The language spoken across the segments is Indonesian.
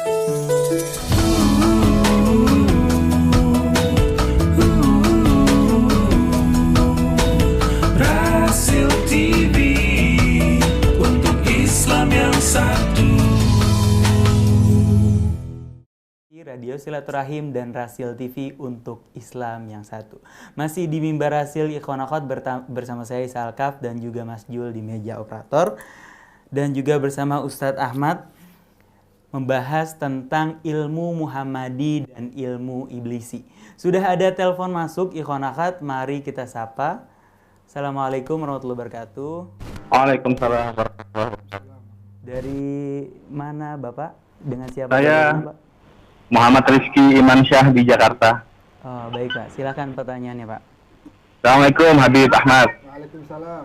Rasil TV untuk Islam yang satu. Radio Silaturahim dan Rasil TV untuk Islam yang satu. Masih di mimbar Rasil Ikhwan Akhwat bersama saya Isa Alkaf dan juga Mas Jul di meja operator. Dan juga bersama Ustadz Ahmad membahas tentang ilmu Muhammadi dan ilmu Iblisi. Sudah ada telepon masuk Ikhwan Akhwat, mari kita sapa. Assalamualaikum warahmatullahi wabarakatuh. Waalaikumsalam warahmatullahi wabarakatuh. Dari mana Bapak? Dengan siapa? Saya Pak? Muhammad Rizky Imansyah di Jakarta. Oh, baik Pak, silakan pertanyaannya Pak. Assalamualaikum Habib Ahmad. Waalaikumsalam.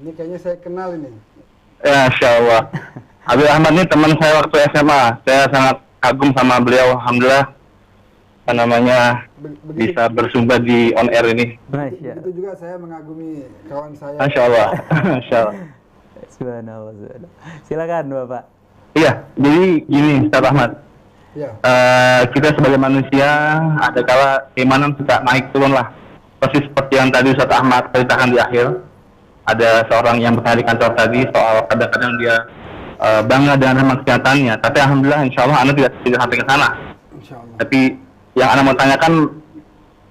Ini kayaknya saya kenal ini. Ya, Insya Allah. Habib Ahmad ini teman saya waktu SMA. Saya sangat kagum sama beliau. Alhamdulillah bisa bersumber di on air ini. Itu juga saya mengagumi kawan saya. Masya Allah. Masya Allah. Subhanallah. Silakan Bapak. Iya, jadi gini Ustaz Ahmad. Ya. Kita sebagai manusia ada kala keimanan suka naik turun lah. Persis seperti yang tadi Ustaz Ahmad ceritakan di akhir. Ada seorang yang bertanya di kantor tadi soal kadang-kadang dia bangga dengan kemaksiatannya. Tapi alhamdulillah insya Allah Anda tidak sampai ke sana. Tapi yang Anda mau tanyakan,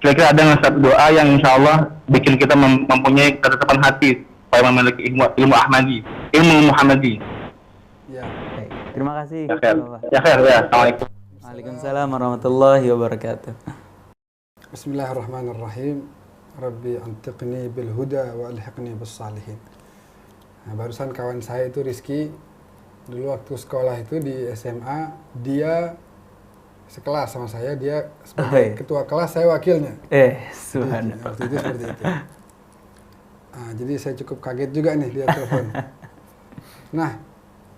kira-kira ada nggak satu doa yang insya Allah bikin kita mempunyai ketetapan hati supaya memiliki ilmu Ahmadi, ilmu Muhammadi. Ya. Terima kasih. Ya, Assalamualaikum. Waalaikumsalam warahmatullahi wabarakatuh. Bismillahirrahmanirrahim. Rabbi antiqni bil huda wa alhiqni bis salihin. Nah, barusan kawan saya itu Rizky, dulu waktu sekolah itu di SMA, dia sekelas sama saya, dia sebagai ketua kelas, saya wakilnya. Subhanallah. Waktu itu seperti itu. Nah, jadi saya cukup kaget juga nih dia telepon. Nah,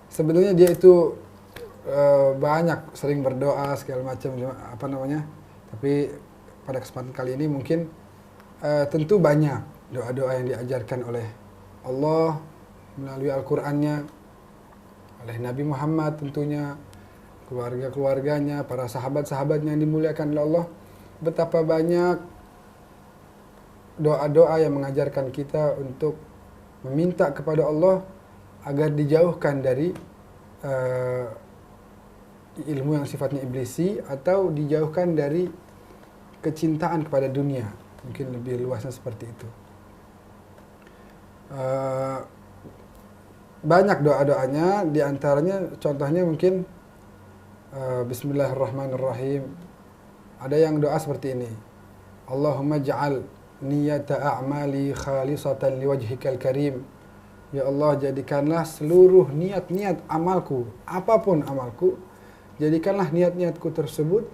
sebenarnya dia itu banyak sering berdoa segala macam apa namanya. Tapi pada kesempatan kali ini mungkin tentu banyak doa-doa yang diajarkan oleh Allah melalui Al-Qur'annya, oleh Nabi Muhammad tentunya, keluarga-keluarganya, para sahabat-sahabatnya yang dimuliakan oleh Allah. Betapa banyak doa-doa yang mengajarkan kita untuk meminta kepada Allah agar dijauhkan dari ilmu yang sifatnya iblisi atau dijauhkan dari kecintaan kepada dunia. Mungkin lebih luasnya seperti itu. Banyak doa-doanya, diantaranya contohnya mungkin Bismillahirrahmanirrahim. Ada yang doa seperti ini. Allahumma ja'al niyata a'mali khalisatan liwajhikal karim. Ya Allah, jadikanlah seluruh niat-niat amalku, apapun amalku, jadikanlah niat-niatku tersebut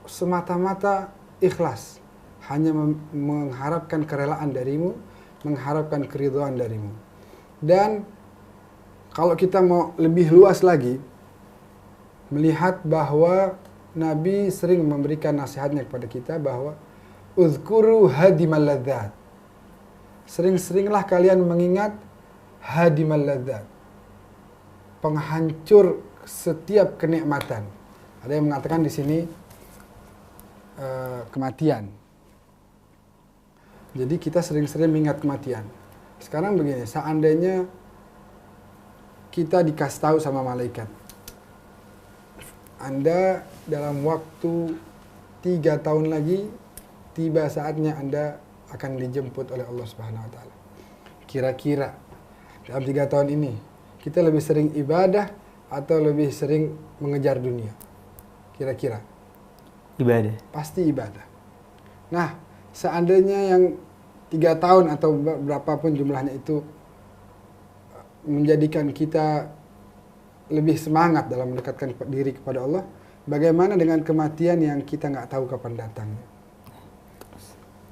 semata-mata ikhlas, hanya mengharapkan kerelaan darimu, mengharapkan keridhaan darimu. Dan kalau kita mau lebih luas lagi, melihat bahwa Nabi sering memberikan nasihatnya kepada kita bahwa uzkuru hadimal ladzat. Sering-seringlah kalian mengingat hadimal ladzat, penghancur setiap kenikmatan. Ada yang mengatakan di sini kematian. Jadi kita sering-sering mengingat kematian. Sekarang begini, seandainya kita dikasih tahu sama malaikat, Anda dalam waktu 3 tahun lagi tiba saatnya Anda akan dijemput oleh Allah Subhanahu wa taala. Kira-kira dalam 3 tahun ini kita lebih sering ibadah atau lebih sering mengejar dunia? Kira-kira ibadah. Pasti ibadah. Nah, seandainya yang 3 tahun atau berapapun jumlahnya itu menjadikan kita lebih semangat dalam mendekatkan diri kepada Allah, bagaimana dengan kematian yang kita nggak tahu kapan datangnya?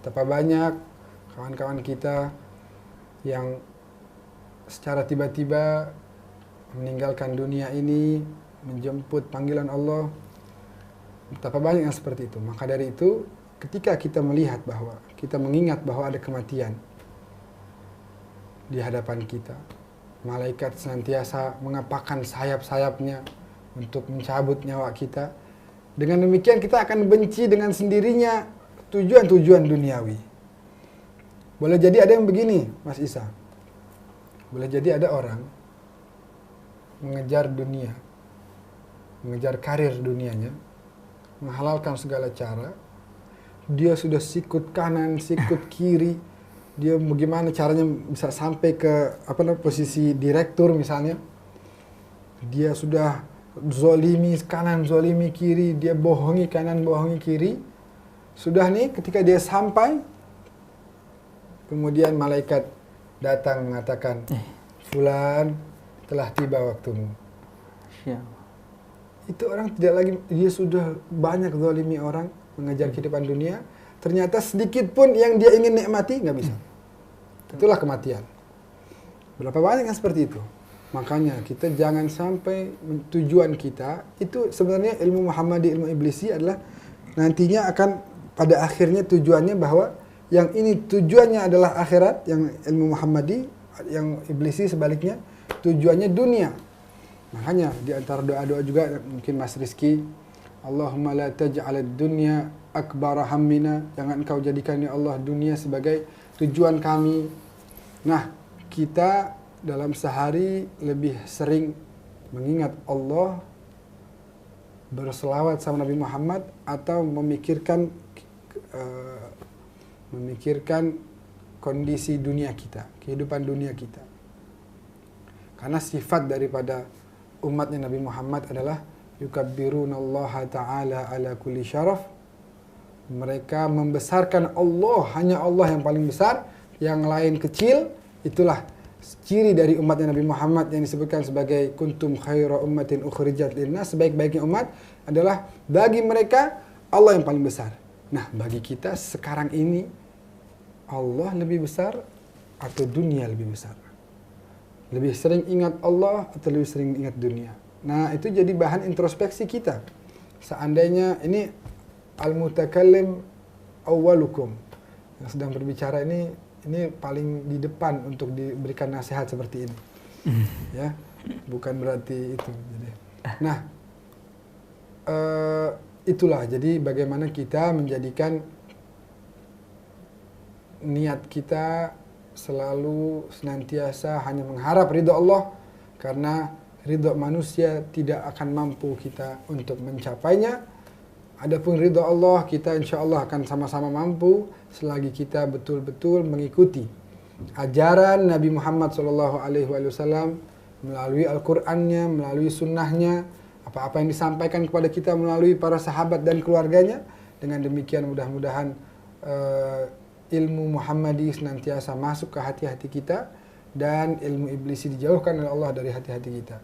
Betapa banyak kawan-kawan kita yang secara tiba-tiba meninggalkan dunia ini, menjemput panggilan Allah. Betapa banyak yang seperti itu. Maka dari itu, ketika kita melihat bahwa kita mengingat bahwa ada kematian di hadapan kita, malaikat senantiasa mengepakkan sayap-sayapnya untuk mencabut nyawa kita. Dengan demikian kita akan benci dengan sendirinya tujuan-tujuan duniawi. Boleh jadi ada yang begini, Mas Isa. Boleh jadi ada orang mengejar dunia, mengejar karir dunianya, menghalalkan segala cara. Dia sudah sikut kanan, sikut kiri. Dia bagaimana caranya bisa sampai ke posisi direktur misalnya. Dia sudah zolimi kanan, zolimi kiri, dia bohongi kanan, bohongi kiri. Sudah nih ketika dia sampai, kemudian malaikat datang mengatakan, Fulan, telah tiba waktumu. Itu orang tidak lagi, dia sudah banyak zalimi orang, mengejar kehidupan dunia, ternyata sedikit pun yang dia ingin nikmati, nggak bisa. Itulah kematian. Berapa banyak yang seperti itu. Makanya kita jangan sampai tujuan kita, itu sebenarnya ilmu Muhammadi, ilmu Iblisi adalah nantinya akan pada akhirnya tujuannya bahwa yang ini tujuannya adalah akhirat, yang ilmu Muhammadi, yang Iblisi sebaliknya tujuannya dunia. Makanya di antara doa-doa juga mungkin Mas Rizky, Allahumma la taj'alad dunya akbara hammina, jangan engkau jadikan ya Allah dunia sebagai tujuan kami. Nah, kita dalam sehari lebih sering mengingat Allah, berselawat sama Nabi Muhammad, atau memikirkan kondisi dunia kita, kehidupan dunia kita. Karena sifat daripada umatnya Nabi Muhammad adalah yukabbirunallaha ta'ala ala kulli syaraf. Mereka membesarkan Allah, hanya Allah yang paling besar, yang lain kecil. Itulah ciri dari umatnya Nabi Muhammad yang disebutkan sebagai kuntum khaira ummatin ukhrijat linnas, sebaik-baiknya umat adalah bagi mereka Allah yang paling besar. Nah, bagi kita sekarang ini Allah lebih besar atau dunia lebih besar? Lebih sering ingat Allah atau lebih sering ingat dunia? Nah, itu jadi bahan introspeksi kita. Seandainya ini al-mutakallim awwalukum, yang sedang berbicara ini paling di depan untuk diberikan nasihat seperti ini. Ya, bukan berarti itu. Nah, itulah jadi bagaimana kita menjadikan niat kita selalu senantiasa hanya mengharap ridho Allah, karena ridho manusia tidak akan mampu kita untuk mencapainya. Adapun ridho Allah, kita insya Allah akan sama-sama mampu selagi kita betul-betul mengikuti ajaran Nabi Muhammad SAW melalui Al-Qur'annya, melalui sunnahnya, apa-apa yang disampaikan kepada kita melalui para sahabat dan keluarganya. Dengan demikian mudah-mudahan ilmu Muhammadi senantiasa masuk ke hati-hati kita dan ilmu Iblisi dijauhkan oleh Allah dari hati-hati kita.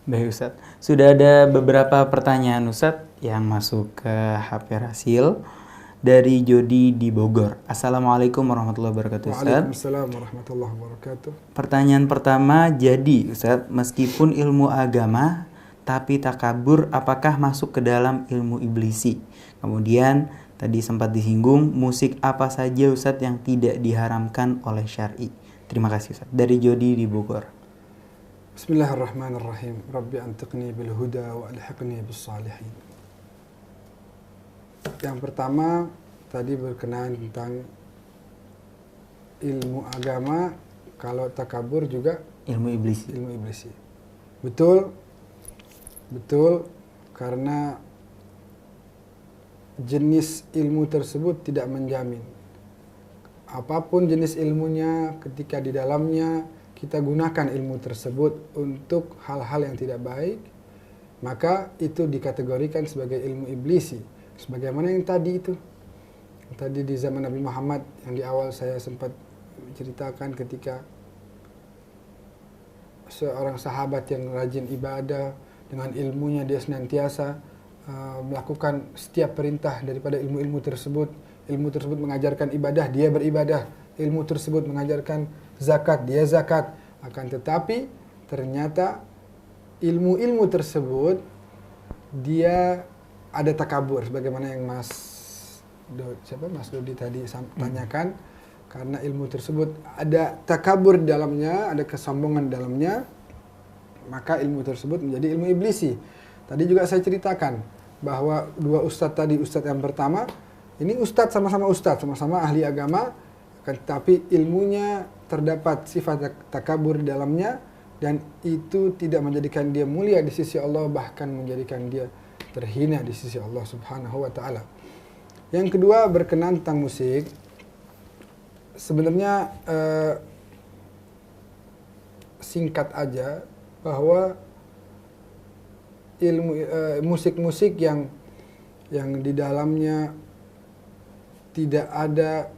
Baik Ustadz, sudah ada beberapa pertanyaan Ustadz yang masuk ke HP Rasil dari Jody di Bogor. Assalamualaikum warahmatullahi wabarakatuh Ustadz. Waalaikumsalam warahmatullahi wabarakatuh. Pertanyaan pertama, jadi Ustadz, meskipun ilmu agama tapi takabur, apakah masuk ke dalam ilmu Iblisi? Kemudian tadi sempat disinggung, musik apa saja Ustadz yang tidak diharamkan oleh syar'i? Terima kasih Ustadz. Dari Jody di Bogor. Bismillahirrahmanirrahim. Rabbi antiqni bil huda wa alhiqni bis salihin. Yang pertama tadi berkenaan tentang ilmu agama, kalau takabur juga Ilmu Iblisi. ilmu Iblisi. Betul, karena jenis ilmu tersebut tidak menjamin. Apapun jenis ilmunya, ketika di dalamnya kita gunakan ilmu tersebut untuk hal-hal yang tidak baik, maka itu dikategorikan sebagai ilmu Iblisi. Sebagaimana yang tadi itu. Tadi di zaman Nabi Muhammad yang di awal saya sempat ceritakan, ketika seorang sahabat yang rajin ibadah, dengan ilmunya dia senantiasa melakukan setiap perintah daripada ilmu-ilmu tersebut. Ilmu tersebut mengajarkan ibadah, dia beribadah. Ilmu tersebut mengajarkan zakat, dia zakat. Akan tetapi ternyata ilmu-ilmu tersebut dia ada takabur, sebagaimana yang Mas Dodi tadi tanyakan. Karena ilmu tersebut ada takabur di dalamnya, ada kesombongan di dalamnya, maka ilmu tersebut menjadi ilmu iblisi. Tadi juga saya ceritakan bahwa dua ustadz tadi, ustadz yang pertama, ini ustadz sama-sama ahli agama, tapi ilmunya terdapat sifat takabur di dalamnya, dan itu tidak menjadikan dia mulia di sisi Allah, bahkan menjadikan dia terhina di sisi Allah Subhanahu wa taala. Yang kedua, berkenan tentang musik. Sebenarnya singkat aja bahwa ilmu musik-musik yang di dalamnya tidak ada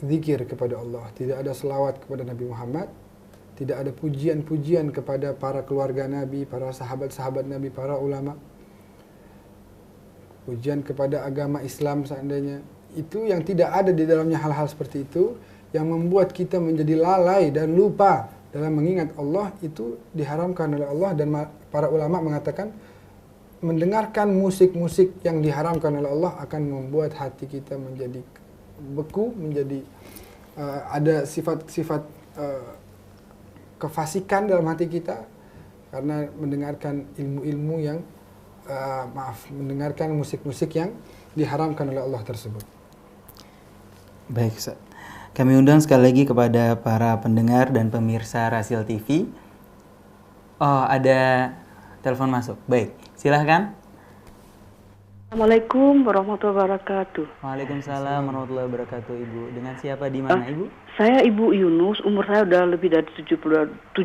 zikir kepada Allah, tidak ada selawat kepada Nabi Muhammad, tidak ada pujian-pujian kepada para keluarga Nabi, para sahabat-sahabat Nabi, para ulama, pujian kepada agama Islam seandainya, itu yang tidak ada di dalamnya hal-hal seperti itu, yang membuat kita menjadi lalai dan lupa dalam mengingat Allah, itu diharamkan oleh Allah. Dan para ulama mengatakan mendengarkan musik-musik yang diharamkan oleh Allah akan membuat hati kita menjadi beku, menjadi ada sifat-sifat kefasikan dalam hati kita karena mendengarkan ilmu-ilmu yang mendengarkan musik-musik yang diharamkan oleh Allah tersebut. Baik, Ustaz. Kami undang sekali lagi kepada para pendengar dan pemirsa Rasil TV. Oh, ada telepon masuk. Baik, silahkan. Assalamualaikum warahmatullahi wabarakatuh. Waalaikumsalam warahmatullahi wabarakatuh, Ibu. Dengan siapa, di mana, Ibu? Saya Ibu Yunus, umur saya udah lebih dari 72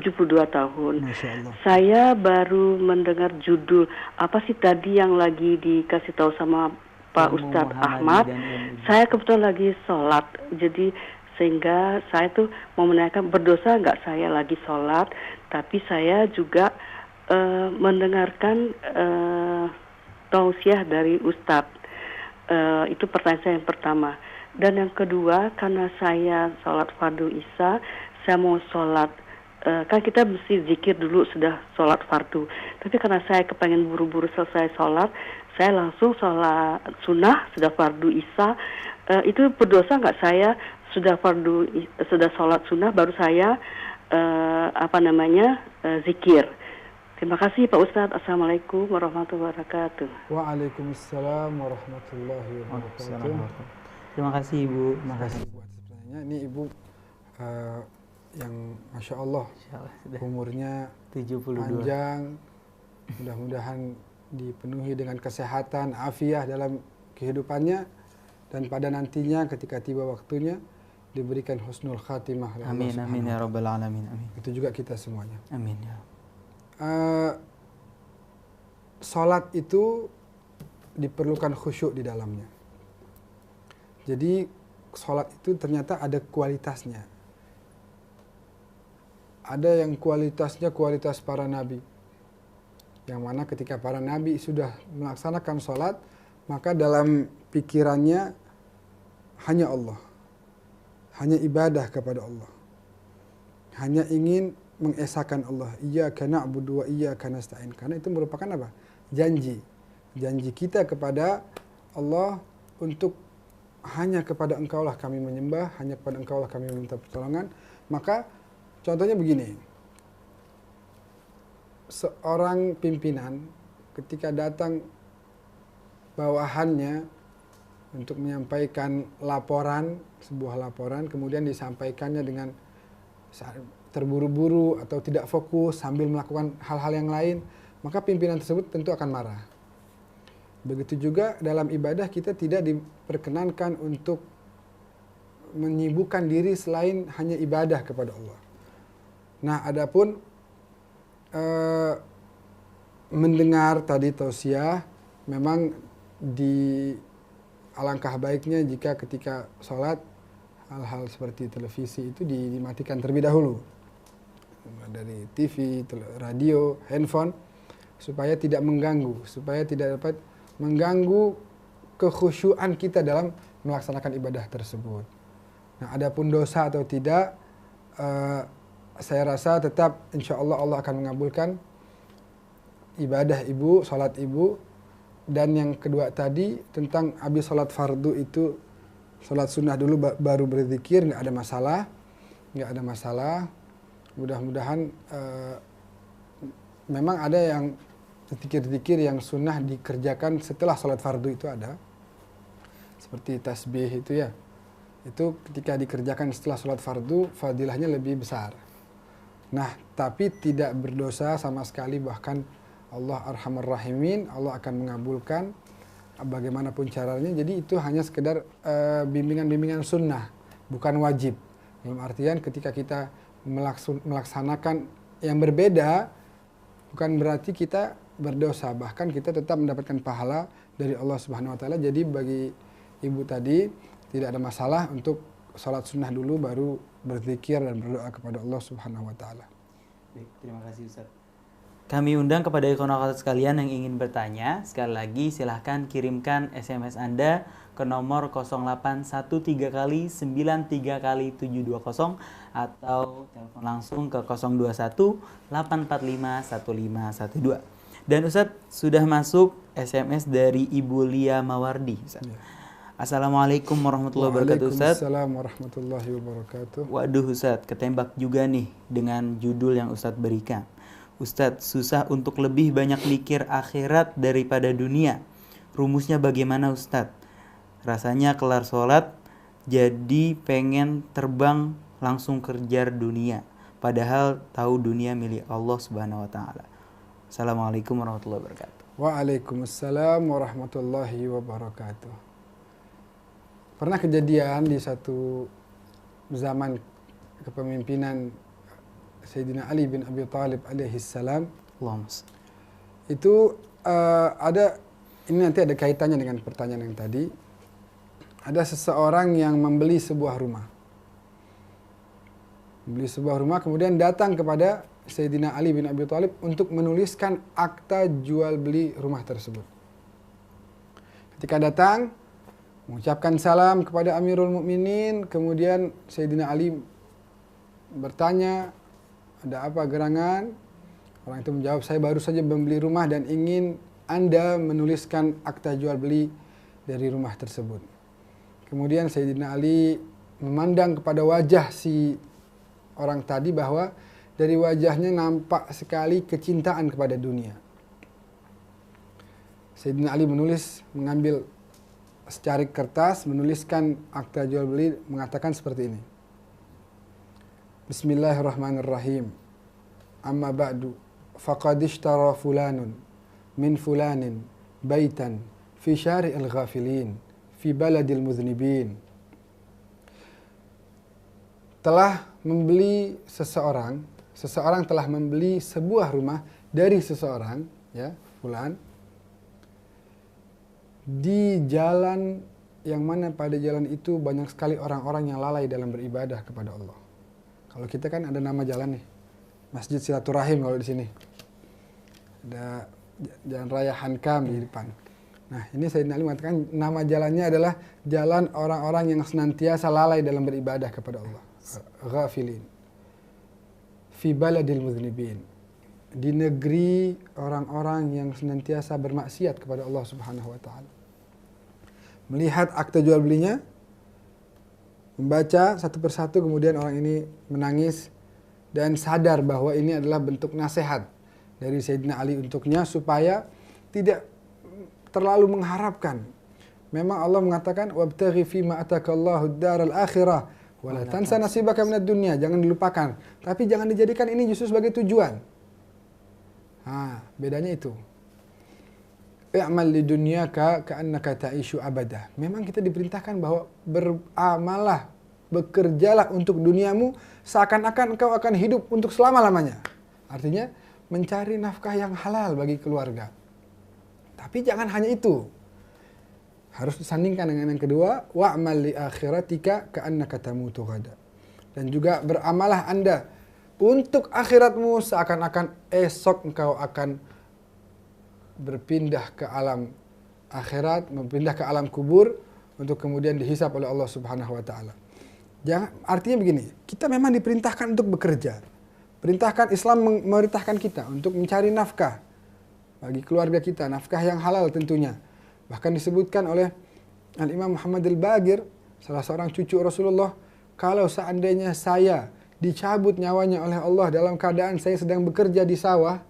tahun. Masya Allah. Saya baru mendengar judul, apa sih tadi yang lagi dikasih tahu sama Pak Ilmu Ustadz Muhammadiyah Ahmad. dan ilmu. Saya kebetulan lagi sholat, jadi sehingga saya tuh mau menanyakan, berdosa nggak saya lagi sholat, tapi saya juga mendengarkan tausiah dari Ustadz. Itu pertanyaan saya yang pertama. Dan yang kedua, karena saya sholat fardu isya, saya mau sholat, kan kita mesti zikir dulu sudah sholat fardu. Tapi karena saya kepengen buru-buru selesai sholat, saya langsung sholat sunnah, sudah fardu isya. Itu berdosa nggak saya sudah sholat sunnah baru saya zikir. Terima kasih Pak Ustadz. Assalamualaikum warahmatullahi wabarakatuh. Waalaikumsalam warahmatullahi wabarakatuh. Terima kasih, Ibu. Terima kasih. Ibu atas pertanyaannya. Ini Ibu yang Masya Allah umurnya 72. panjang, mudah-mudahan dipenuhi dengan kesehatan, afiah dalam kehidupannya, dan pada nantinya ketika tiba waktunya diberikan husnul khatimah. Amin, amin ya rabbal alamin. Amin. Itu juga kita semuanya. Amin ya. Salat itu diperlukan khusyuk di dalamnya. Jadi salat itu ternyata ada kualitasnya. Ada yang kualitasnya kualitas para nabi. Yang mana ketika para nabi sudah melaksanakan salat, maka dalam pikirannya hanya Allah. Hanya ibadah kepada Allah. Hanya ingin mengesahkan Allah. Iyyaka na'budu wa iyyaka nasta'in. Karena itu merupakan apa? Janji. Janji kita kepada Allah untuk hanya kepada Engkau lah kami menyembah, hanya kepada Engkau lah kami meminta pertolongan. Maka contohnya begini. Seorang pimpinan ketika datang bawahannya untuk menyampaikan laporan, sebuah laporan, kemudian disampaikannya dengan terburu-buru atau tidak fokus sambil melakukan hal-hal yang lain, maka pimpinan tersebut tentu akan marah. Begitu juga dalam ibadah kita tidak diperkenankan untuk menyibukkan diri selain hanya ibadah kepada Allah. Nah, adapun mendengar tadi tausiah, memang alangkah baiknya jika ketika sholat hal-hal seperti televisi itu dimatikan terlebih dahulu. Dari TV, radio, handphone, supaya tidak mengganggu, supaya tidak dapat mengganggu kekhusyuan kita dalam melaksanakan ibadah tersebut. Nah, adapun dosa atau tidak, saya rasa tetap insya Allah Allah akan mengabulkan ibadah ibu, salat ibu. Dan yang kedua tadi tentang habis salat fardu itu salat sunnah dulu baru berzikir, nggak ada masalah. Mudah-mudahan memang ada yang zikir-zikir yang sunnah dikerjakan setelah sholat fardu itu ada. Seperti tasbih itu ya. Itu ketika dikerjakan setelah sholat fardu, fadilahnya lebih besar. Nah, tapi tidak berdosa sama sekali, bahkan Allah Arhamar Rahimin, Allah akan mengabulkan bagaimanapun caranya. Jadi itu hanya sekedar bimbingan-bimbingan sunnah, bukan wajib. Dalam artian ketika kita melaksanakan yang berbeda, bukan berarti kita berdosa, bahkan kita tetap mendapatkan pahala dari Allah Subhanahu wa taala. Jadi bagi ibu tadi tidak ada masalah untuk sholat sunnah dulu baru berzikir dan berdoa kepada Allah Subhanahu wa taala. Baik, terima kasih Ustaz. Kami undang kepada ikhwan sekalian yang ingin bertanya, sekali lagi silahkan kirimkan SMS Anda ke nomor 0813 kali 93 kali 720 atau telepon langsung ke 021 845 1512. Dan Ustaz, sudah masuk SMS dari Ibu Lia Mawardi, Ustaz. Ya. Assalamualaikum warahmatullahi wabarakatuh, Ustaz. Waalaikumsalam warahmatullahi wabarakatuh. Waduh Ustaz, ketembak juga nih dengan judul yang Ustaz berikan. Ustadz, susah untuk lebih banyak mikir akhirat daripada dunia. Rumusnya bagaimana Ustadz? Rasanya kelar sholat, jadi pengen terbang langsung kejar dunia. Padahal tahu dunia milik Allah Subhanahu wa Ta'ala. Assalamualaikum warahmatullahi wabarakatuh. Waalaikumsalam warahmatullahi wabarakatuh. Pernah kejadian di satu zaman kepemimpinan Sayyidina Ali bin Abi Thalib alaihi salam, itu ada, ini nanti ada kaitannya dengan pertanyaan yang tadi. Ada seseorang yang membeli sebuah rumah. Membeli sebuah rumah, kemudian datang kepada Sayyidina Ali bin Abi Thalib untuk menuliskan akta jual beli rumah tersebut. Ketika datang, mengucapkan salam kepada Amirul Mukminin, kemudian Sayyidina Ali bertanya, ada apa gerangan? Orang itu menjawab, saya baru saja membeli rumah dan ingin Anda menuliskan akta jual beli dari rumah tersebut. Kemudian Sayyidina Ali memandang kepada wajah si orang tadi bahwa dari wajahnya nampak sekali kecintaan kepada dunia. Sayyidina Ali mengambil secarik kertas, menuliskan akta jual beli, mengatakan seperti ini. Bismillahirrahmanirrahim. Amma ba'du, faqad ishtara fulanun min fulanin baitan fi syari'il ghafilin fi baladil mudhnibin. Telah membeli seseorang telah membeli sebuah rumah dari seseorang, ya, fulan, di jalan yang mana pada jalan itu banyak sekali orang-orang yang lalai dalam beribadah kepada Allah. Kalau kita kan ada nama jalan nih, Masjid Silaturahim kalau di sini. Ada Jalan Raya Hankam di depan. Nah, ini Sayyidina Ali mengatakan nama jalannya adalah jalan orang-orang yang senantiasa lalai dalam beribadah kepada Allah. Ghafilin. Fi baladil mudhnibin. Di negeri orang-orang yang senantiasa bermaksiat kepada Allah Subhanahu wa taala. Melihat akta jual belinya, membaca satu persatu, kemudian orang ini menangis dan sadar bahwa ini adalah bentuk nasihat dari Sayyidina Ali untuknya supaya tidak terlalu mengharapkan. Memang Allah mengatakan wabtaghi fima atakallahu ad-daral akhirah wa la tansa nasibaka minad dunya, jangan dilupakan. Tapi jangan dijadikan ini justru sebagai tujuan. Bedanya itu. I'mal li dunyaka ka'annaka ta'ishu abada. Memang kita diperintahkan bahwa beramallah, bekerjalah untuk duniamu seakan-akan engkau akan hidup untuk selama-lamanya. Artinya mencari nafkah yang halal bagi keluarga. Tapi jangan hanya itu. Harus disandingkan dengan yang kedua, wa'mal li akhiratika ka'annaka tamutu ghada. Dan juga beramallah Anda untuk akhiratmu seakan-akan esok engkau akan berpindah ke alam akhirat, berpindah ke alam kubur untuk kemudian dihisab oleh Allah Subhanahu wa taala. Artinya begini, kita memang diperintahkan untuk bekerja. Perintahkan Islam memerintahkan kita untuk mencari nafkah bagi keluarga kita, nafkah yang halal tentunya. Bahkan disebutkan oleh Al-Imam Muhammad Al-Baqir, salah seorang cucu Rasulullah, kalau seandainya saya dicabut nyawanya oleh Allah dalam keadaan saya sedang bekerja di sawah,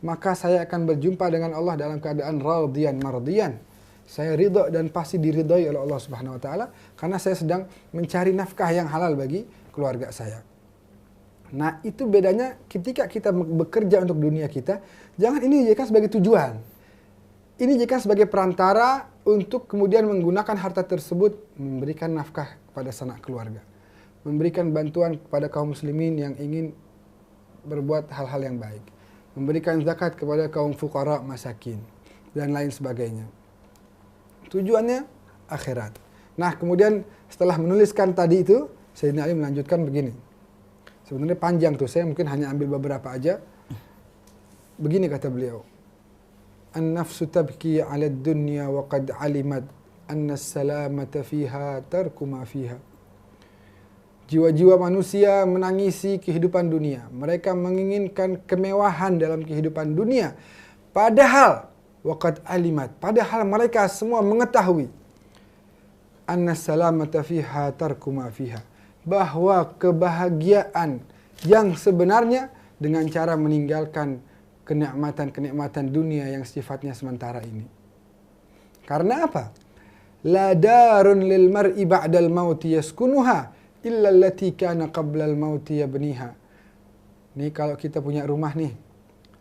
maka saya akan berjumpa dengan Allah dalam keadaan radiyan mardiyan. Saya ridha dan pasti diridhai oleh Allah Subhanahu wa taala karena saya sedang mencari nafkah yang halal bagi keluarga saya. Nah, itu bedanya ketika kita bekerja untuk dunia kita, jangan ini dijadikan sebagai tujuan. Ini dijadikan sebagai perantara untuk kemudian menggunakan harta tersebut memberikan nafkah kepada sanak keluarga, memberikan bantuan kepada kaum muslimin yang ingin berbuat hal-hal yang baik, memberikan zakat kepada kaum fuqara, masakin, dan lain sebagainya. Tujuannya akhirat. Nah, kemudian setelah menuliskan tadi itu, Sayyidina Ali melanjutkan begini. Sebenarnya panjang tuh, saya mungkin hanya ambil beberapa aja. Begini kata beliau. An-nafsu tabki 'ala ad-dunya wa qad 'alimat anna as-salamata fiha tarku ma fiha. Jiwa-jiwa manusia menangisi kehidupan dunia. Mereka menginginkan kemewahan dalam kehidupan dunia. Padahal waqad alimat, padahal mereka semua mengetahui anna salamata fiha tarku ma fiha, bahwa kebahagiaan yang sebenarnya dengan cara meninggalkan kenikmatan-kenikmatan dunia yang sifatnya sementara ini. Karena apa? La darun lil mar'i ba'dal mauti yaskunuha illa allati kana qablal mauti yabniha. Nih kalau kita punya rumah nih,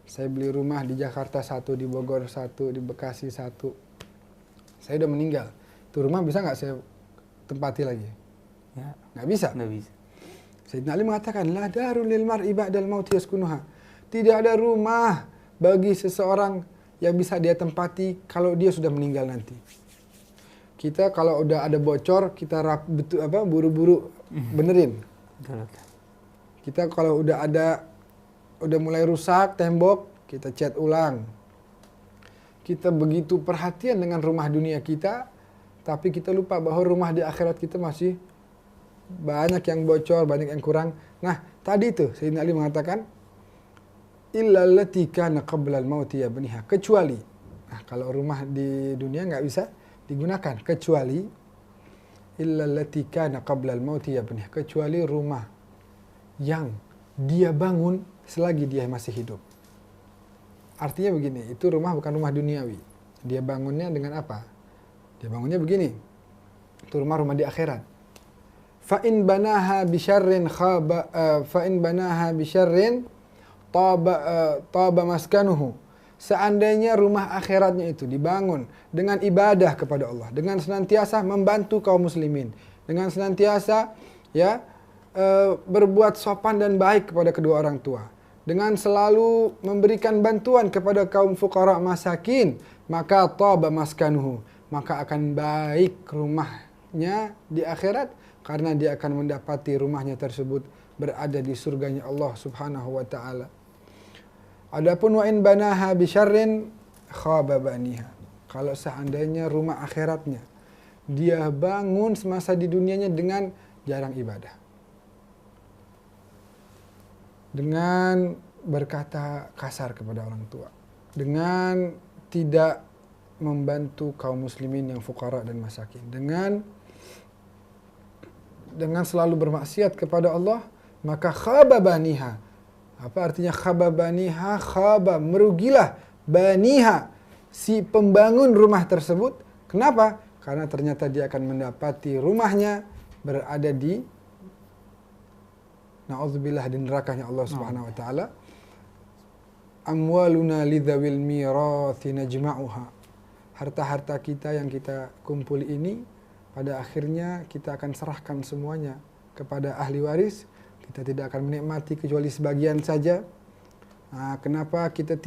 saya beli rumah di Jakarta 1, di Bogor 1, di Bekasi 1. Saya udah meninggal. Itu rumah bisa nggak saya tempati lagi? Ya. Nggak bisa. Nggak bisa. Sayyidina Ali mengatakan, la darul lil mar'i ba'dal mauti yaskunuha. Tidak ada rumah bagi seseorang yang bisa dia tempati kalau dia sudah meninggal nanti. Kita kalau udah ada bocor, kita buru-buru benerin. Kita kalau udah mulai rusak tembok, kita cat ulang. Kita begitu perhatian dengan rumah dunia kita, tapi kita lupa bahwa rumah di akhirat kita masih banyak yang bocor, banyak yang kurang. Nah, tadi itu Sayyidina Ali mengatakan, illa allati kana qabla al-mauti yabniha, kecuali. Nah, kalau rumah di dunia nggak bisa digunakan, kecuali illa allati kana qabla al-mauti yabniha, kecuali rumah yang dia bangun selagi dia masih hidup. Artinya begini, itu rumah bukan rumah duniawi. Dia bangunnya dengan apa? Dia bangunnya begini. Itu rumah-rumah di akhirat. Fa in banaha bi syarrin taba maskanuhu. Seandainya rumah akhiratnya itu dibangun dengan ibadah kepada Allah, dengan senantiasa membantu kaum muslimin, dengan senantiasa berbuat sopan dan baik kepada kedua orang tua, dengan selalu memberikan bantuan kepada kaum fuqara masakin, maka taba maskanuhu, maka akan baik rumahnya di akhirat karena dia akan mendapati rumahnya tersebut berada di surganya Allah Subhanahu wa taala. Adapun wa in banaha bi syarrin khaba baniha. Kalau seandainya rumah akhiratnya dia bangun semasa di dunianya dengan jarang ibadah, dengan berkata kasar kepada orang tua, dengan tidak membantu kaum muslimin yang fuqara dan masakin, dengan selalu bermaksiat kepada Allah, maka khaba baniha. Apa artinya khaba baniha? Khaba, merugilah, baniha, si pembangun rumah tersebut. Kenapa? Karena ternyata dia akan mendapati rumahnya berada di na'udzubillah di nerakanya Allah Subhanahu wa taala. Amwaluna lidzawil mirathi najma'uha. Harta-harta kita yang kita kumpul ini pada akhirnya kita akan serahkan semuanya kepada ahli waris. Kita tidak akan menikmati kecuali sebagian saja. Nah, kenapa kita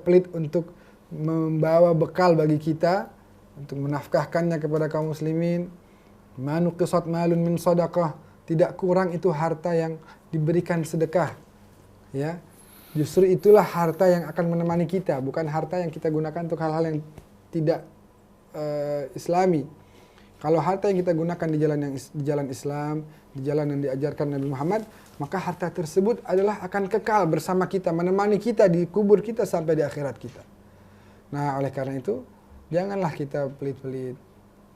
pelit untuk membawa bekal bagi kita untuk menafkahkannya kepada kaum muslimin? Manuqisat malun min shadaqah. Tidak kurang itu harta yang diberikan sedekah. Ya. Justru itulah harta yang akan menemani kita, bukan harta yang kita gunakan untuk hal-hal yang tidak islami. Kalau harta yang kita gunakan di jalan Islam, di jalan yang diajarkan Nabi Muhammad, maka harta tersebut adalah akan kekal bersama kita, menemani kita di kubur kita sampai di akhirat kita. Nah, oleh karena itu, janganlah kita pelit-pelit.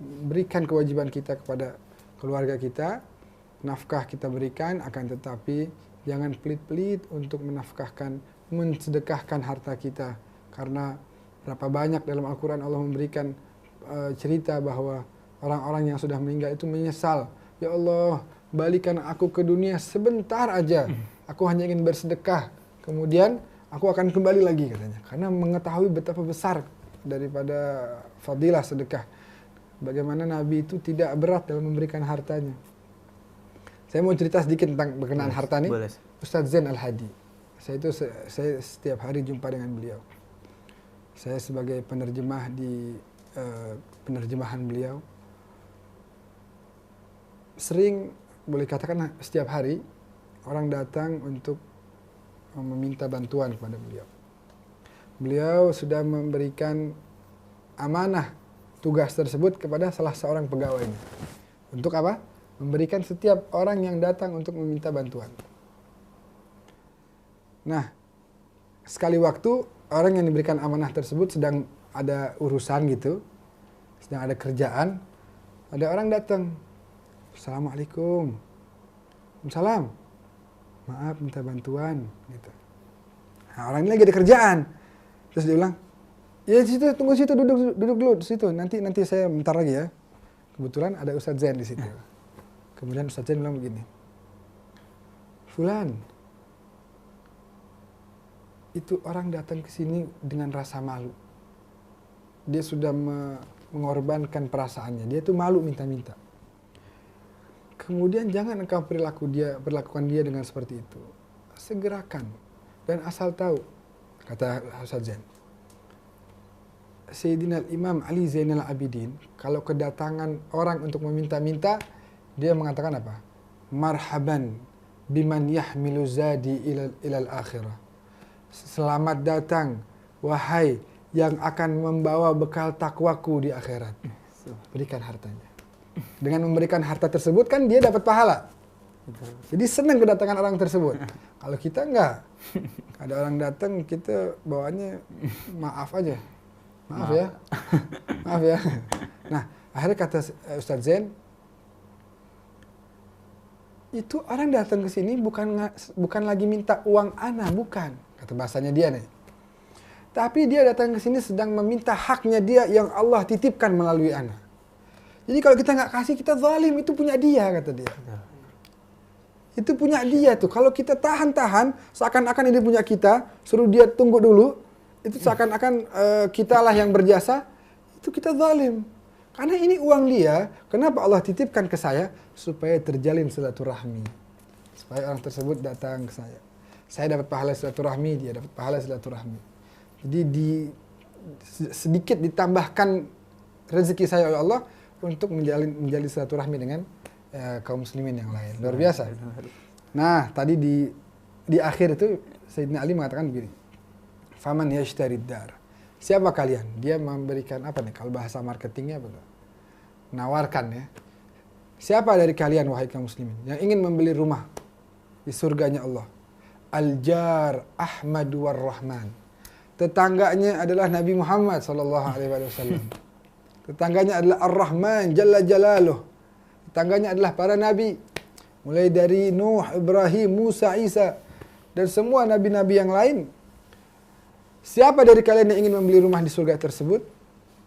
Berikan kewajiban kita kepada keluarga kita, nafkah kita berikan, akan tetapi jangan pelit-pelit untuk menafkahkan mensedekahkan harta kita. Karena berapa banyak dalam Al-Quran Allah memberikan cerita bahwa orang-orang yang sudah meninggal itu menyesal. Ya Allah, balikan aku ke dunia sebentar aja. Aku hanya ingin bersedekah. Kemudian aku akan kembali lagi katanya. Karena mengetahui betapa besar daripada fadilah sedekah. Bagaimana Nabi itu tidak berat dalam memberikan hartanya. Saya mau cerita sedikit tentang berkenaan harta nih. Ustadz Zain Al-Hadi. Saya setiap hari jumpa dengan beliau. Saya sebagai penerjemah di penerjemahan beliau. Sering, boleh katakan setiap hari, orang datang untuk meminta bantuan kepada beliau. Beliau sudah memberikan amanah tugas tersebut kepada salah seorang pegawainya. Untuk apa? Memberikan setiap orang yang datang untuk meminta bantuan. Nah, sekali waktu orang yang diberikan amanah tersebut sedang ada urusan gitu, sedang ada kerjaan, ada orang datang. Assalamualaikum. Waalaikumsalam. Maaf, minta bantuan gitu. Nah, orang ini lagi ada kerjaan. Terus dia bilang, ya situ, tunggu situ, duduk dulu di situ. Nanti saya bentar lagi ya. Kebetulan ada Ustadz Zain di situ. Kemudian Ustadz Zain bilang begini, Fulan, itu orang datang ke sini dengan rasa malu. Dia sudah mengorbankan perasaannya. Dia tuh malu minta-minta. Kemudian jangan engkau perlakukan dia dengan seperti itu. Segerakan. Dan asal tahu, kata Ustadz Zain, Sayyidina Imam Ali Zainal Abidin, kalau kedatangan orang untuk meminta-minta, dia mengatakan apa? Marhaban biman yahmilu zadi ilal akhirah. Selamat datang, wahai yang akan membawa bekal takwaku di akhirat. Berikan hartanya. Dengan memberikan harta tersebut kan dia dapat pahala. Jadi senang kedatangan orang tersebut. Kalau kita enggak, ada orang datang kita bawaannya maaf aja. Maaf ya. Maaf ya. Nah, akhirnya kata Ustadz Zain, itu orang datang ke sini bukan lagi minta uang ana, bukan. Kata bahasanya dia nih. Tapi dia datang ke sini sedang meminta haknya dia yang Allah titipkan melalui ana. Jadi kalau kita nggak kasih, kita zalim, itu punya dia, kata dia. Itu punya dia tuh. Kalau kita tahan-tahan, seakan-akan ini punya kita, suruh dia tunggu dulu, itu seakan-akan kitalah yang berjasa, itu kita zalim. Karena ini uang dia, kenapa Allah titipkan ke saya? Supaya terjalin silaturahmi. Supaya orang tersebut datang ke saya. Saya dapat pahala silaturahmi, dia dapat pahala silaturahmi. Jadi sedikit ditambahkan rezeki saya oleh Allah untuk menjalin silaturahmi dengan kaum muslimin yang lain. Luar biasa. Nah, tadi di akhir itu Sayyidina Ali mengatakan begini. Faman yashtarid dar. Siapa kalian? Dia memberikan apa nih? Kalau bahasa marketingnya apa? Nawarkan ya. Siapa dari kalian wahai kaum muslimin yang ingin membeli rumah di surganya Allah? Al-jar Ahmad war-Rahman. Tetangganya adalah Nabi Muhammad sallallahu alaihi wasallam. Tetangganya adalah Ar-Rahman Jalla Jalaluh. Tetangganya adalah para nabi. Mulai dari Nuh, Ibrahim, Musa, Isa. Dan semua nabi-nabi yang lain. Siapa dari kalian yang ingin membeli rumah di surga tersebut?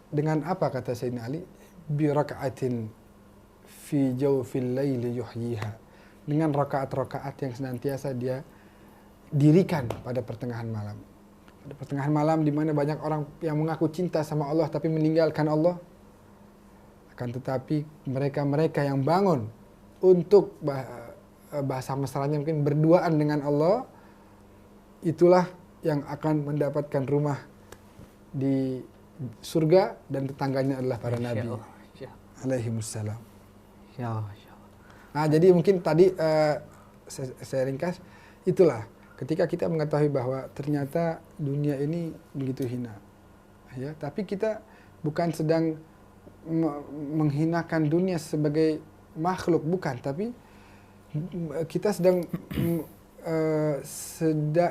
Dengan apa kata Sayyidina Ali? Bi raka'atin fi jawfil laili yuhyiha. Dengan rakaat-rakaat yang senantiasa dia dirikan pada pertengahan malam. Pada pertengahan malam di mana banyak orang yang mengaku cinta sama Allah tapi meninggalkan Allah. Akan tetapi mereka-mereka yang bangun untuk bahasa mesranya mungkin berduaan dengan Allah, itulah yang akan mendapatkan rumah di surga dan tetangganya adalah para nabi alaihimussalam. Nah, jadi mungkin tadi saya ringkas, itulah ketika kita mengetahui bahwa ternyata dunia ini begitu hina, ya, tapi kita bukan sedang menghinakan dunia sebagai makhluk, bukan, tapi kita sedang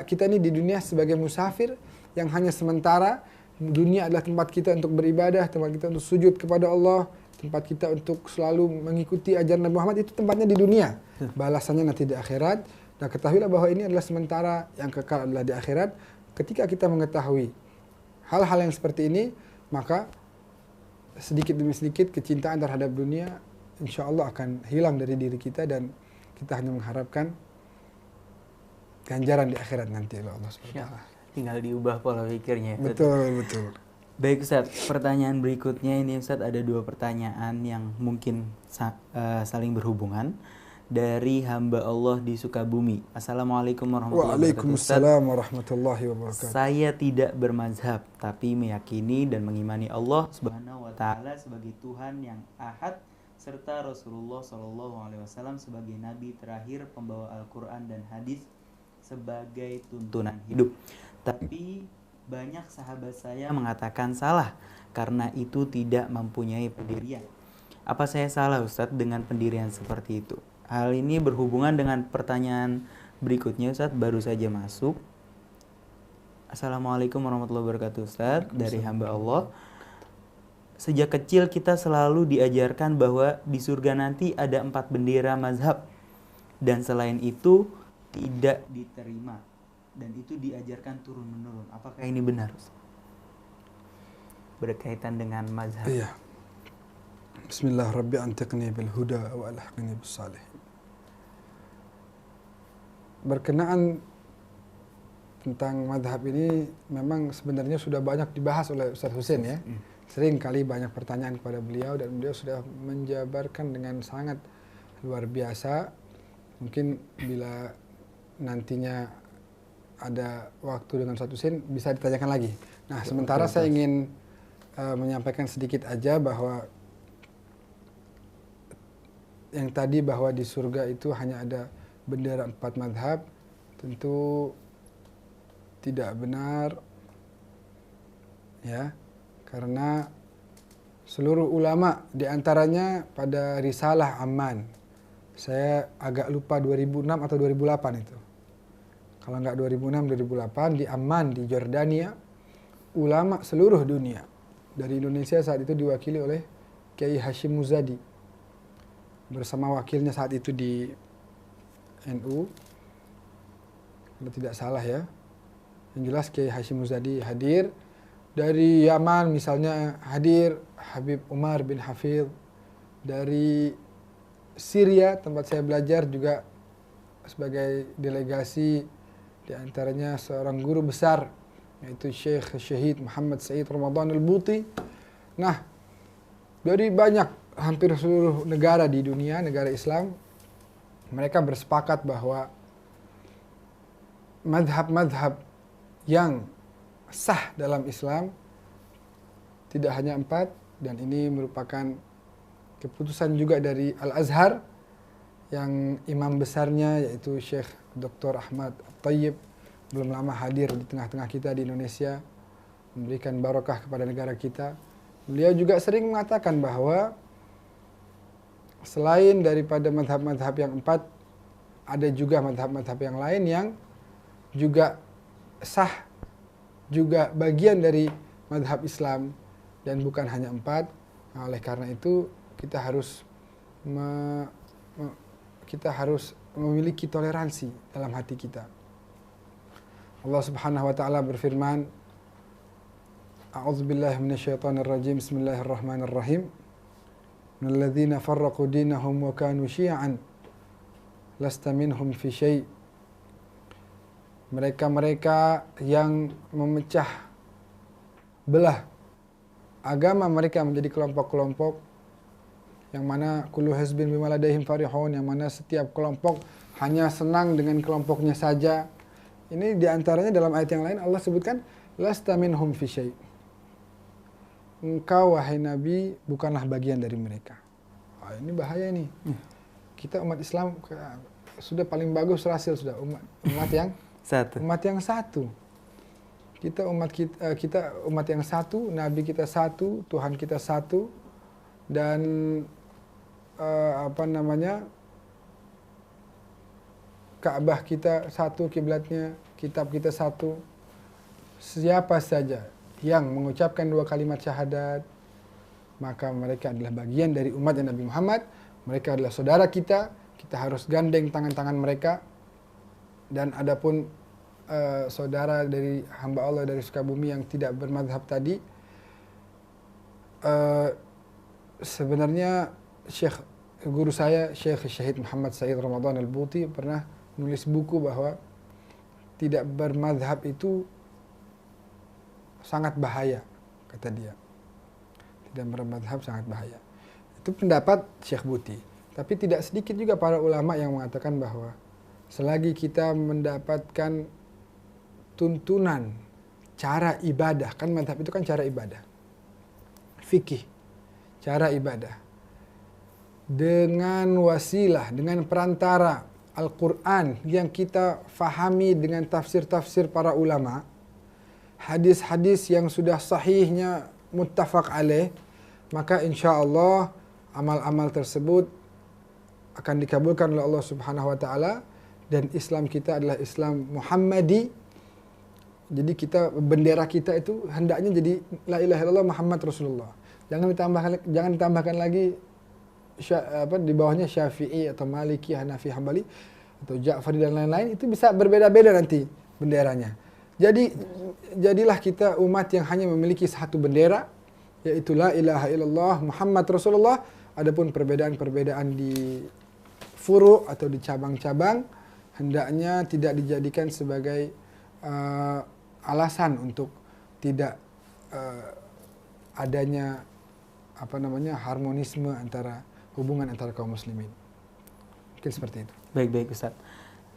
kita ini di dunia sebagai musafir yang hanya sementara. Dunia adalah tempat kita untuk beribadah, tempat kita untuk sujud kepada Allah, tempat kita untuk selalu mengikuti ajaran Nabi Muhammad, itu tempatnya di dunia. Balasannya nanti di akhirat. Dan ketahuilah bahwa ini adalah sementara, yang kekal adalah di akhirat. Ketika kita mengetahui hal-hal yang seperti ini, maka sedikit demi sedikit kecintaan terhadap dunia insya Allah akan hilang dari diri kita, dan kita hanya mengharapkan ganjaran di akhirat nanti oleh Allah SWT. Tinggal diubah pola pikirnya. Betul, betul. Baik Ustaz, pertanyaan berikutnya ini Ustaz, ada 2 pertanyaan yang mungkin saling berhubungan. Dari hamba Allah di Sukabumi. Assalamualaikum warahmatullahi wabarakatuh. Waalaikumsalam warahmatullahi wabarakatuh. Saya tidak bermazhab, tapi meyakini dan mengimani Allah Subhanahu wa taala sebagai Tuhan yang Ahad, serta Rasulullah Shallallahu alaihi wasallam sebagai nabi terakhir pembawa Al-Qur'an dan hadis sebagai tuntunan hidup. Tapi banyak sahabat saya mengatakan salah karena itu tidak mempunyai pendirian. Apa saya salah Ustadz dengan pendirian seperti itu? Hal ini berhubungan dengan pertanyaan berikutnya Ustadz, baru saja masuk. Assalamualaikum warahmatullahi wabarakatuh Ustadz, dari hamba Allah. Sejak kecil kita selalu diajarkan bahwa di surga nanti ada 4 bendera mazhab, dan selain itu tidak diterima, dan itu diajarkan turun-menurun. Apakah ini benar Ustadz? Berkaitan dengan mazhab. Iya. Bismillah Rabbi antiqni bil huda wa alhaqni bis salihin. Berkenaan tentang madhab ini memang sebenarnya sudah banyak dibahas oleh Ustaz Husain ya. Sering kali banyak pertanyaan kepada beliau, dan beliau sudah menjabarkan dengan sangat luar biasa. Mungkin bila nantinya ada waktu dengan Ustaz Husain bisa ditanyakan lagi. Nah, sementara saya ingin menyampaikan sedikit aja bahwa yang tadi bahwa di surga itu hanya ada bendera 4 madhab, tentu tidak benar ya, karena seluruh ulama diantaranya pada risalah Amman, saya agak lupa 2006 atau 2008 itu, kalau nggak 2006-2008 di Amman di Jordania, ulama seluruh dunia dari Indonesia saat itu diwakili oleh Kiai Hashim Muzadi bersama wakilnya saat itu di NU, kalau tidak salah ya. Yang jelas Kiai Hashim Muzadi hadir. Dari Yaman misalnya hadir Habib Umar bin Hafidh. Dari Syria tempat saya belajar juga sebagai delegasi, di antaranya seorang guru besar yaitu Syekh Syahid Muhammad Said Ramadan Al-Buti. Nah, dari banyak hampir seluruh negara di dunia, negara Islam, mereka bersepakat bahwa madhab-madhab yang sah dalam Islam tidak hanya 4, dan ini merupakan keputusan juga dari Al-Azhar yang imam besarnya yaitu Syekh Dr. Ahmad Tayyib belum lama hadir di tengah-tengah kita di Indonesia, memberikan barokah kepada negara kita. Beliau juga sering mengatakan bahwa selain daripada madhab-madhab yang 4, ada juga madhab-madhab yang lain yang juga sah, juga bagian dari madhab Islam, dan bukan hanya 4. Nah, oleh karena itu kita harus memiliki toleransi dalam hati kita. Allah Subhanahu wa taala berfirman, A'udzubillahi minasyaitonirrajim. Bismillahirrahmanirrahim. Minalladzina farraqu dinahum wa kanu syi'an lasta minhum fi syai'. Mereka-mereka yang memecah belah agama mereka menjadi kelompok-kelompok, yang mana kullu hizbin bima ladaihim farihun, yang mana setiap kelompok hanya senang dengan kelompoknya saja. Ini diantaranya dalam ayat yang lain Allah sebutkan lasta minhum fi syai'. Engkau wahai Nabi bukanlah bagian dari mereka. Ini bahaya nih. Kita umat Islam sudah paling bagus rasil, sudah umat yang satu. Umat yang satu. Kita umat yang satu, Nabi kita satu, Tuhan kita satu, dan Ka'bah kita satu, kiblatnya, kitab kita satu. Siapa saja yang mengucapkan 2 kalimat syahadat, maka mereka adalah bagian dari umat Nabi Muhammad. Mereka adalah saudara kita. Kita harus gandeng tangan-tangan mereka. Dan adapun saudara dari hamba Allah dari Sukabumi yang tidak bermadhab tadi, sebenarnya guru saya Syekh Syahid Muhammad Said Ramadan Al-Buti pernah nulis buku bahwa tidak bermadhab itu sangat bahaya, kata dia. Tidak bermadhab sangat bahaya. Itu pendapat Syekh Buti. Tapi tidak sedikit juga para ulama yang mengatakan bahwa selagi kita mendapatkan tuntunan cara ibadah, kan madhab itu kan cara ibadah, fikih, cara ibadah, dengan wasilah, dengan perantara Al-Quran yang kita fahami dengan tafsir-tafsir para ulama, hadis-hadis yang sudah sahihnya muttafaq alaih, maka insya Allah amal-amal tersebut akan dikabulkan oleh Allah Subhanahu wa taala, dan Islam kita adalah Islam Muhammadi. Jadi bendera kita itu hendaknya jadi la ilaha illallah Muhammad Rasulullah. Jangan ditambahkan lagi di bawahnya Syafi'i atau Maliki, Hanafi, Hambali atau Ja'fari dan lain-lain. Itu bisa berbeda-beda nanti benderanya. Jadilah kita umat yang hanya memiliki satu bendera, yaitu la ilaha illallah Muhammad Rasulullah. Adapun perbedaan-perbedaan di furu' atau di cabang-cabang hendaknya tidak dijadikan sebagai alasan untuk tidak adanya harmonisme hubungan antara kaum muslimin. Mungkin seperti itu. Baik Ustadz.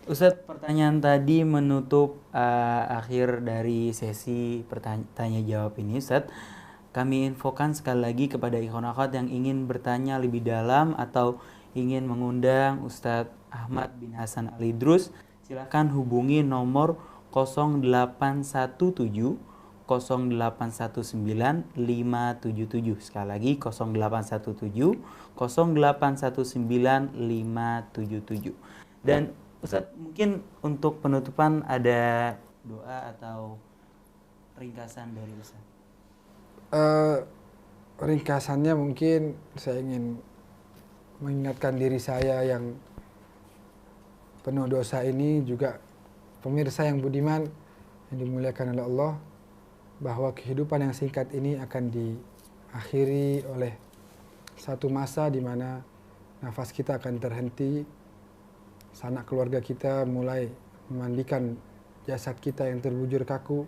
Ustadz, pertanyaan tadi menutup akhir dari sesi tanya jawab ini, Ustadz. Kami infokan sekali lagi kepada ikhwan akhwat yang ingin bertanya lebih dalam atau ingin mengundang Ustadz Ahmad bin Hasan Al-Idrus, silakan hubungi nomor 0817 0819 577. Sekali lagi 0817 0819 577. Dan Ustadz, mungkin untuk penutupan ada doa atau ringkasan dari Ustadz? Ringkasannya mungkin saya ingin mengingatkan diri saya yang penuh dosa ini, juga pemirsa yang budiman yang dimuliakan oleh Allah, bahwa kehidupan yang singkat ini akan diakhiri oleh satu masa di mana nafas kita akan terhenti, sanak keluarga kita mulai memandikan jasad kita yang terbujur kaku,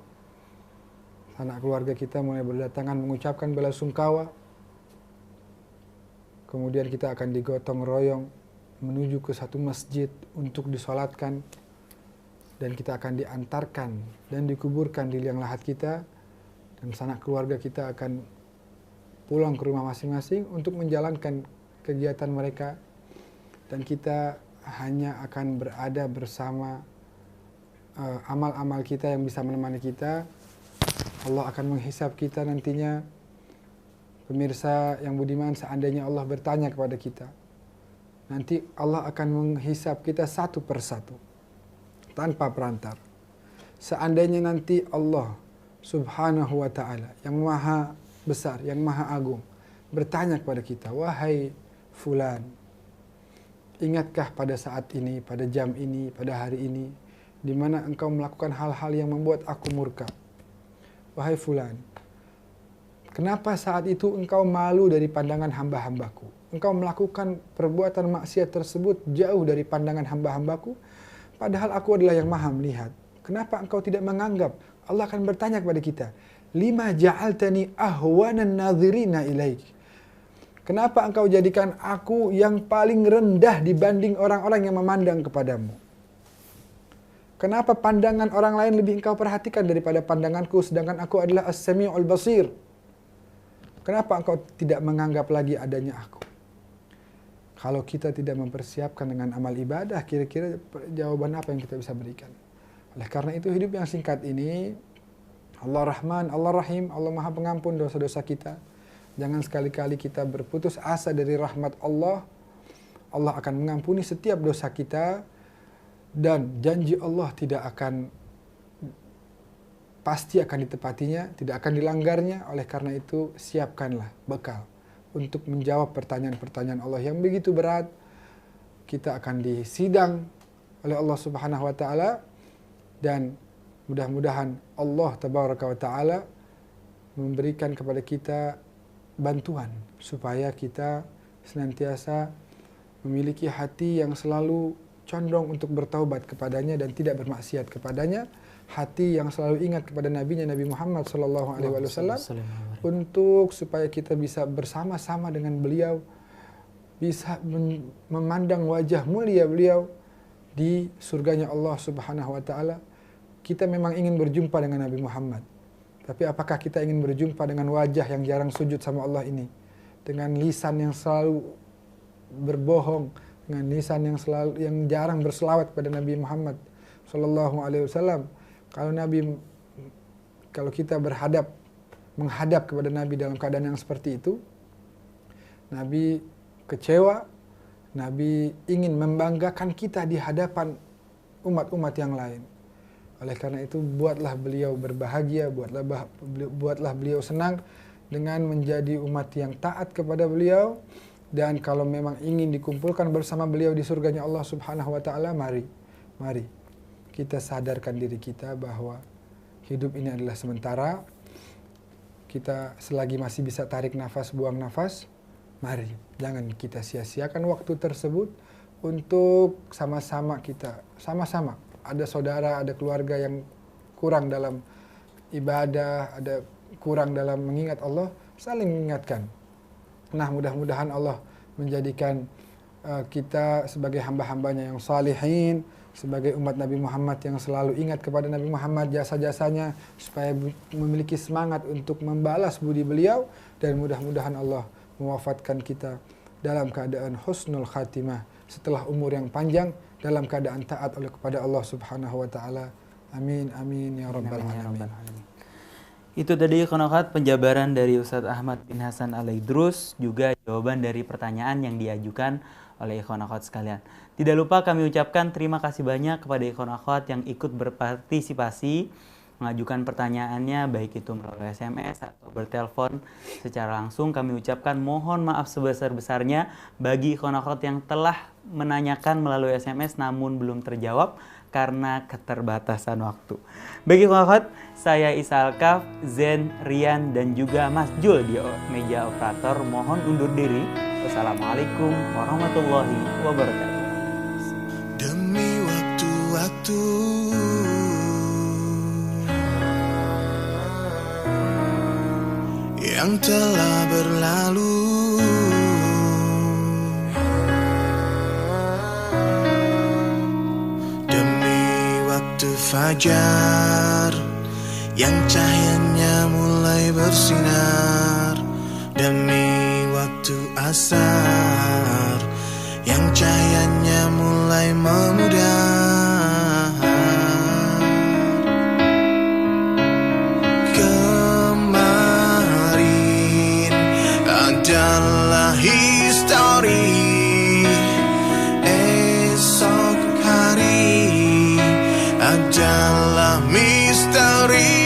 sanak keluarga kita mulai berdatangan mengucapkan bela sungkawa, kemudian kita akan digotong royong menuju ke satu masjid untuk disolatkan, dan kita akan diantarkan dan dikuburkan di liang lahat kita, dan sanak keluarga kita akan pulang ke rumah masing-masing untuk menjalankan kegiatan mereka, dan kita hanya akan berada bersama amal-amal kita yang bisa menemani kita. Allah akan menghisab kita nantinya. Pemirsa yang budiman, seandainya Allah bertanya kepada kita, nanti Allah akan menghisab kita satu persatu tanpa perantar. Seandainya nanti Allah Subhanahu wa ta'ala yang maha besar, yang maha agung, bertanya kepada kita, wahai fulan, ingatkah pada saat ini, pada jam ini, pada hari ini, di mana engkau melakukan hal-hal yang membuat aku murka? Wahai fulan, kenapa saat itu engkau malu dari pandangan hamba-hambaku? Engkau melakukan perbuatan maksiat tersebut jauh dari pandangan hamba-hambaku, padahal aku adalah yang maha melihat. Kenapa engkau tidak menganggap? Allah akan bertanya kepada kita, lima ja'altani ahwanan nadhirina ilaik. Kenapa engkau jadikan aku yang paling rendah dibanding orang-orang yang memandang kepadamu? Kenapa pandangan orang lain lebih engkau perhatikan daripada pandanganku, sedangkan aku adalah as-sami'ul basir? Kenapa engkau tidak menganggap lagi adanya aku? Kalau kita tidak mempersiapkan dengan amal ibadah, kira-kira jawaban apa yang kita bisa berikan? Oleh karena itu, hidup yang singkat ini, Allah Rahman, Allah Rahim, Allah Maha Pengampun dosa-dosa kita. Jangan sekali-kali kita berputus asa dari rahmat Allah. Allah akan mengampuni setiap dosa kita, dan janji Allah pasti akan ditepatinya, tidak akan dilanggarnya. Oleh karena itu, siapkanlah bekal untuk menjawab pertanyaan-pertanyaan Allah yang begitu berat. Kita akan disidang oleh Allah Subhanahu wa taala, dan mudah-mudahan Allah tabaraka wa taala memberikan kepada kita bantuan supaya kita senantiasa memiliki hati yang selalu condong untuk bertaubat kepadanya dan tidak bermaksiat kepadanya, hati yang selalu ingat kepada nabinya Nabi Muhammad sallallahu alaihi wasallam, untuk supaya kita bisa bersama-sama dengan beliau, bisa memandang wajah mulia beliau di surganya Allah Subhanahu wa taala. Kita memang ingin berjumpa dengan Nabi Muhammad, tapi apakah kita ingin berjumpa dengan wajah yang jarang sujud sama Allah ini, dengan lisan yang selalu berbohong, dengan lisan yang jarang berselawat pada Nabi Muhammad sallallahu alaihi wasallam? Kalau kita menghadap kepada Nabi dalam keadaan yang seperti itu, Nabi kecewa, Nabi ingin membanggakan kita di hadapan umat-umat yang lain. Oleh karena itu, buatlah beliau berbahagia, buatlah beliau senang dengan menjadi umat yang taat kepada beliau. Dan kalau memang ingin dikumpulkan bersama beliau di surganya Allah Subhanahu wa taala, mari kita sadarkan diri kita bahwa hidup ini adalah sementara. Kita selagi masih bisa tarik nafas, buang nafas, mari jangan kita sia-siakan waktu tersebut untuk sama-sama ada saudara, ada keluarga yang kurang dalam ibadah, ada kurang dalam mengingat Allah, saling mengingatkan. Nah, mudah-mudahan Allah menjadikan kita sebagai hamba-hambanya yang salihin, sebagai umat Nabi Muhammad yang selalu ingat kepada Nabi Muhammad, jasa-jasanya, supaya memiliki semangat untuk membalas budi beliau, dan mudah-mudahan Allah mewafatkan kita dalam keadaan husnul khatimah, setelah umur yang panjang, dalam keadaan taat kepada Allah Subhanahu wa taala. Amin amin ya rabbal alamin. Itu tadi konokat penjabaran dari Ustadz Ahmad bin Hasan Al-Idrus, juga jawaban dari pertanyaan yang diajukan oleh ikhwan akhwat sekalian. Tidak lupa kami ucapkan terima kasih banyak kepada ikhwan akhwat yang ikut berpartisipasi mengajukan pertanyaannya, baik itu melalui SMS atau bertelepon secara langsung. Kami ucapkan mohon maaf sebesar-besarnya bagi ikhwan akhwat yang telah menanyakan melalui SMS namun belum terjawab karena keterbatasan waktu. Bagi ikhwan akhwat, saya Isa Alkaf, Zen, Rian, dan juga Mas Jul di meja operator mohon undur diri. Wassalamualaikum warahmatullahi wabarakatuh. Demi waktu-waktu yang telah berlalu, demi waktu fajar yang cahayanya mulai bersinar, demi waktu asar yang cahayanya mulai memudar. Kemarin adalah histori, esok hari adalah misteri.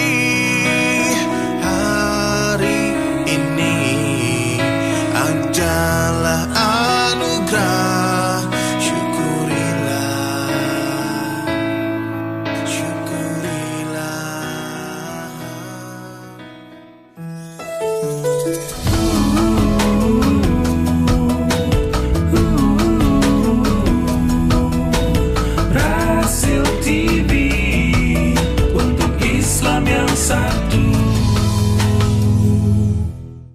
Syukurilah.